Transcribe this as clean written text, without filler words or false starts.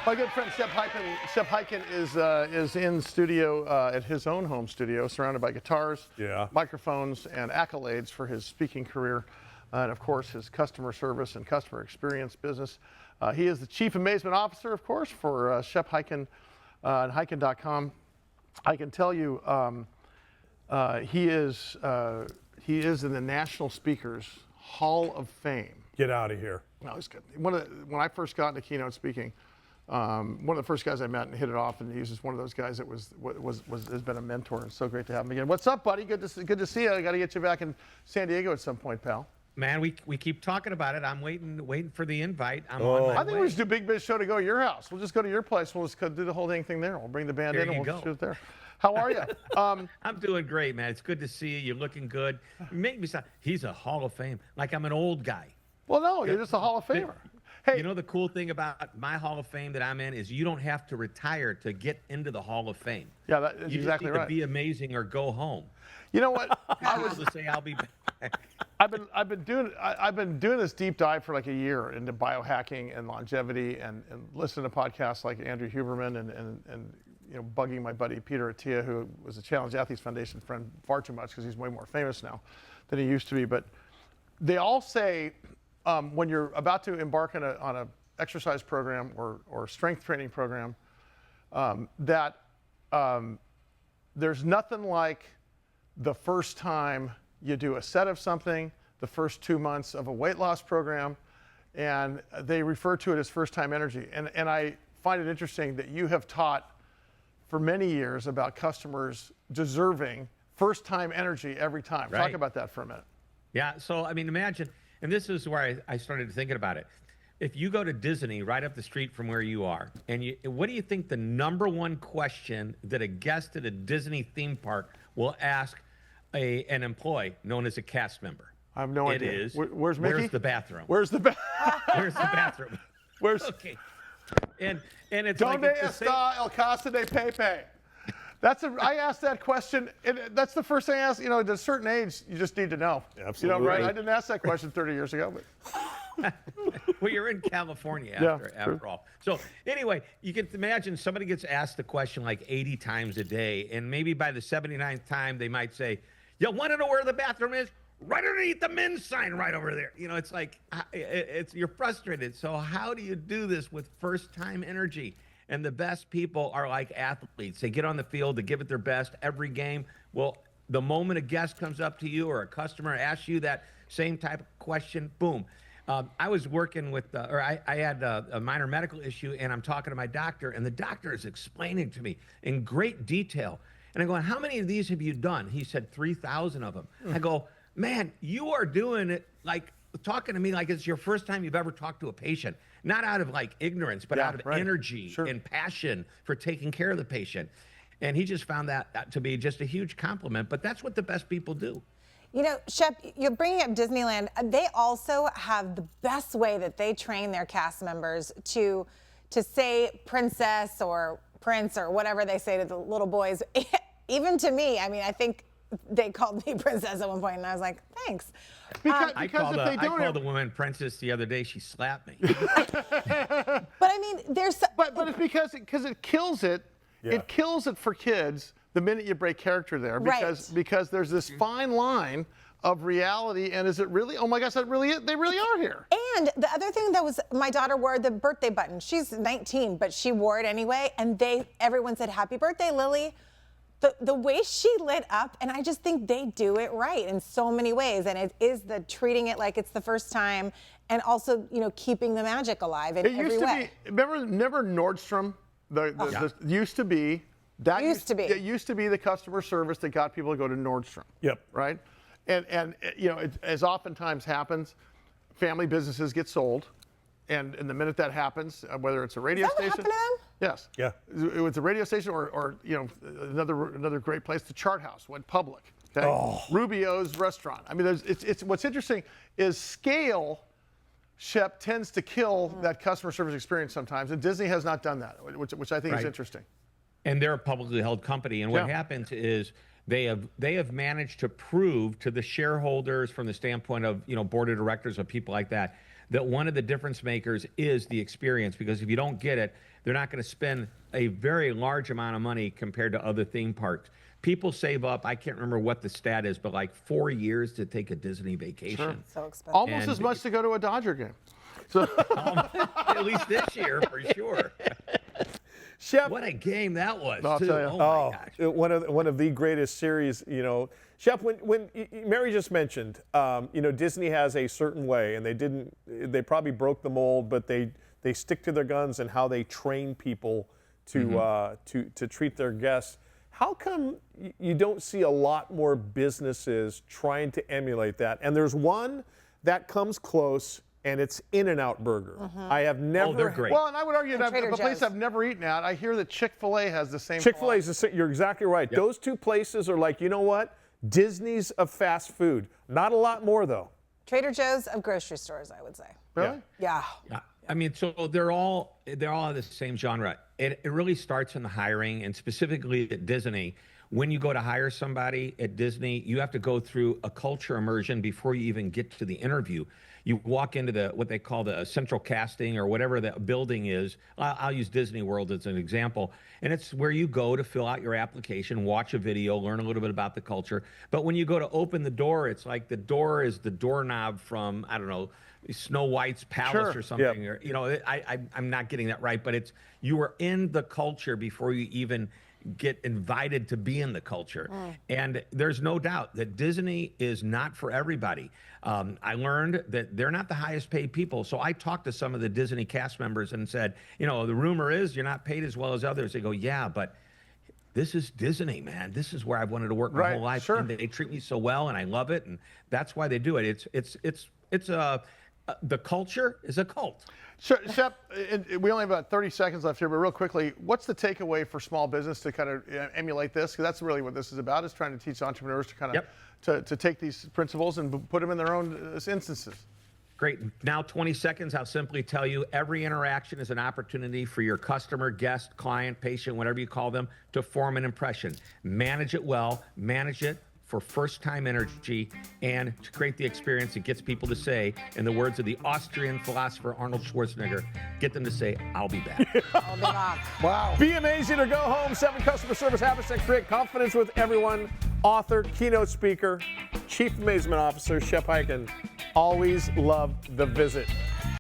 My good friend Shep Hyken. Shep Hyken is in studio at his own home studio, surrounded by guitars, microphones, and accolades for his speaking career, and of course his customer service and customer experience business. He is the Chief Amazement Officer, of course, for Shep Hyken and Hyken.com. I can tell you, he is in the National Speakers Hall of Fame. Get out of here. No, he's good. When I first got into keynote speaking, one of the first guys I met and hit it off, and he's just one of those guys that has been a mentor. It's so great to have him again. What's up, buddy? Good to see you. I got to get you back in San Diego at some point, pal. Man, we keep talking about it. I'm waiting for the invite. I'm on my I think we should do a big biz show to go to your house. We'll just go to your place. We'll just do the whole dang thing there. We'll bring the band in and we'll shoot it there. How are you? I'm doing great, man. It's good to see you. You're looking good. You make me sound. He's a Hall of Fame. Like I'm an old guy. Well, no, you're just a Hall of Famer. Hey, you know the cool thing about my Hall of Fame that I'm in is you don't have to retire to get into the Hall of Fame. Yeah, that's exactly right. You just need to be amazing or go home. You know what? I was to say I'll be back. I've been doing this deep dive for like a year into biohacking and longevity, and listening to podcasts like Andrew Huberman and you know, bugging my buddy Peter Attia, who was a Challenge Athletes Foundation friend far too much because he's way more famous now than he used to be. But they all say when you're about to embark on a exercise program or strength training program, that there's nothing like the first time you do a set of something, the first 2 months of a weight loss program, and they refer to it as first-time energy. And I find it interesting that you have taught for many years about customers deserving first-time energy every time. Right. Talk about that for a minute. Yeah, so I mean, imagine, and this is where I started thinking about it. If you go to Disney right up the street from where you are, and what do you think the #1 question that a guest at a Disney theme park will ask an employee known as a cast member? I have no idea. It is, where's Mickey? Where's the bathroom? Where's the Where's the bathroom? Where's Okay. And it's Donde like it's the está el casa de Pepe? I asked that question, and that's the first thing I asked. You know, at a certain age, you just need to know. Absolutely. You know, right? I didn't ask that question 30 years ago, but. Well, you're in California after all. So anyway, you can imagine somebody gets asked the question like 80 times a day, and maybe by the 79th time they might say, "You want to know where the bathroom is? Right underneath the men's sign right over there." You know, it's like you're frustrated. So how do you do this with first-time energy? And the best people are like athletes. They get on the field to give it their best every game. Well, the moment a guest comes up to you or a customer asks you that same type of question, boom. I was working with, I had a minor medical issue, and I'm talking to my doctor, and the doctor is explaining to me in great detail. And I'm going, "How many of these have you done?" He said, 3,000 of them. I go, "Man, you are doing it like talking to me like it's your first time you've ever talked to a patient, not out of like ignorance, but out of energy and passion for taking care of the patient." And he just found that to be just a huge compliment. But that's what the best people do. You know, Shep, you're bringing up Disneyland. They also have the best way that they train their cast members to say princess or prince or whatever they say to the little boys. Even to me, I mean, I think they called me princess at one point, and I was like, "Thanks." I called the woman princess the other day. She slapped me. But I mean, But it's because it kills it. Yeah. It kills it for kids the minute you break character there, because there's this fine line of reality, and is it really? Oh my gosh, that really is, they really are here. And the other thing that was, my daughter wore the birthday button. She's 19, but she wore it anyway, and everyone said, "Happy birthday, Lily." The way she lit up, and I just think they do it right in so many ways, and it is the treating it like it's the first time, and also, you know, keeping the magic alive in every way. Remember Nordstrom? Used to be the customer service that got people to go to Nordstrom. Yep. Right? And you know, as oftentimes happens, family businesses get sold, and the minute that happens, whether it's a radio station. What happened to them? Yes. Yeah. It was a radio station or you know, another great place, the Chart House went public. Okay. Oh. Rubio's restaurant. I mean, it's what's interesting is scale. Shep tends to kill that customer service experience sometimes, and Disney has not done that, which I think is interesting. And they're a publicly held company, and what happens is they have managed to prove to the shareholders, from the standpoint of, you know, board of directors or people like that, that one of the difference makers is the experience, because if you don't get it, they're not going to spend a very large amount of money compared to other theme parks. People save up, I can't remember what the stat is, but like 4 years to take a Disney vacation. Sure. So expensive. Almost And- as much to go to a Dodger game. So, At least this year, for sure. Shep, What a game that was, I'll too. tell you. Oh, my gosh. one of the greatest series, you know. Shep, when Mary just mentioned, you know, Disney has a certain way, and they probably broke the mold, but they stick to their guns and how they train people to treat their guests. How come you don't see a lot more businesses trying to emulate that? And there's one that comes close, and it's In-N-Out Burger. I have never. Oh, they're great. well, and I would argue that Trader a place Joe's. I've never eaten at. I hear that Chick-fil-A has the same. Chick-fil-A is you're exactly right. Yep. Those two places are like, you know what? Disney's of fast food. Not a lot more though. Trader Joe's of grocery stores, I would say. Really? Yeah. Yeah. I mean, so they're all the same genre. It really starts in the hiring, and specifically at Disney. When you go to hire somebody at Disney, you have to go through a culture immersion before you even get to the interview. You walk into what they call the central casting or whatever the building is. I'll use Disney World as an example. And it's where you go to fill out your application, watch a video, learn a little bit about the culture. But when you go to open the door, it's like the door is the doorknob from, I don't know, Snow White's palace Sure. or something. Yep. Or, you know, I'm not getting that right, but you are in the culture before you even get invited to be in the culture. And there's no doubt that Disney is not for everybody. I learned that they're not the highest paid people. So I talked to some of the Disney cast members and said, you know, the rumor is you're not paid as well as others. They go, yeah, but this is Disney, man. This is where I've wanted to work my Right, whole life. sure. And they treat me so well, and I love it. And that's why they do it. The culture is a cult. Shep, we only have about 30 seconds left here, but real quickly, what's the takeaway for small business to kind of emulate this? Because that's really what this is about, is trying to teach entrepreneurs to kind of to take these principles and put them in their own instances. Great. Now 20 seconds, I'll simply tell you every interaction is an opportunity for your customer, guest, client, patient, whatever you call them, to form an impression. Manage it well, manage it for first-time energy, and to create the experience that gets people to say, in the words of the Austrian philosopher Arnold Schwarzenegger, get them to say, I'll be back. I'll be back. Wow. Be amazing or go home. 7 customer service habits that create confidence with everyone. Author, keynote speaker, chief amazement officer, Shep Hyken. Always love the visit.